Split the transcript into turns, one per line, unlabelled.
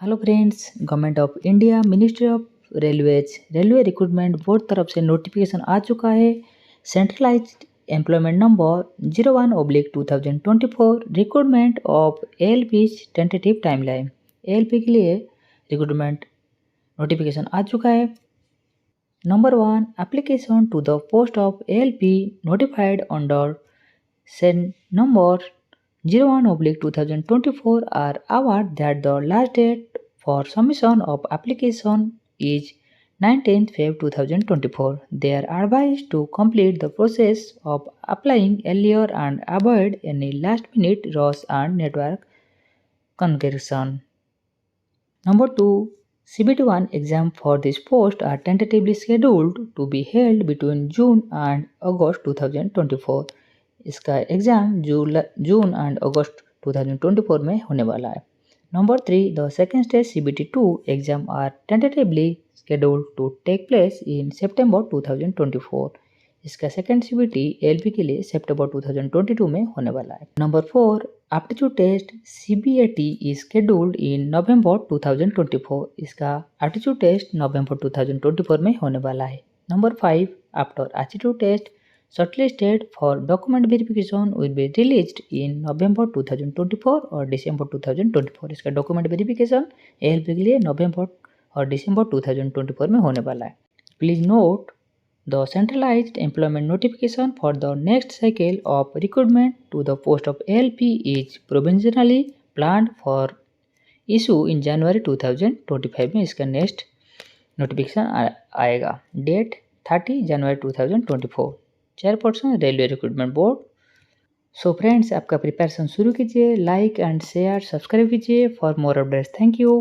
Hello friends, government of India ministry of railway recruitment board तरफ से notification आ चुका है। Centralized employment number 01/2024 recruitment of ALP tentative timeline. ALP के लिए रिक्रूटमेंट नोटिफिकेशन आ चुका है। Number 1, application to the post of ALP notified under CEN number 01/2024 are aware that the last date for submission of application is 19th Feb 2024. They are advised to complete the process of applying earlier and avoid any last-minute rush and network congestion. Number 2, CBT1 exam for this post are tentatively scheduled to be held between June and August 2024. इसका exam June and August 2024 में होने वाला है। Number 3, the second stage CBT2 exam are tentatively scheduled to take place in September 2024। इसका second CBT ALP के लिए सितंबर 2022 में होने वाला है। Number 4, aptitude test CBAT is scheduled in November 2024। इसका एप्टीट्यूड टेस्ट नवंबर 2024 में होने वाला है। Number 5, after aptitude test shortlisted for document verification will be released in November 2024 और December 2024। इसका डॉक्यूमेंट वेरिफिकेशन ALP के लिए नवंबर और दिसंबर 2024 में होने वाला है। Please note the centralised employment notification for the next cycle of recruitment to the post of ALP is provisionally planned for issue in January 2025 में इसका नेक्स्ट नोटिफिकेशन आएगा। Date 30 January 2024। Chairperson railway recruitment board. So friends, आपका preparation शुरू कीजिए। Like and share subscribe कीजिए for more updates. Thank you.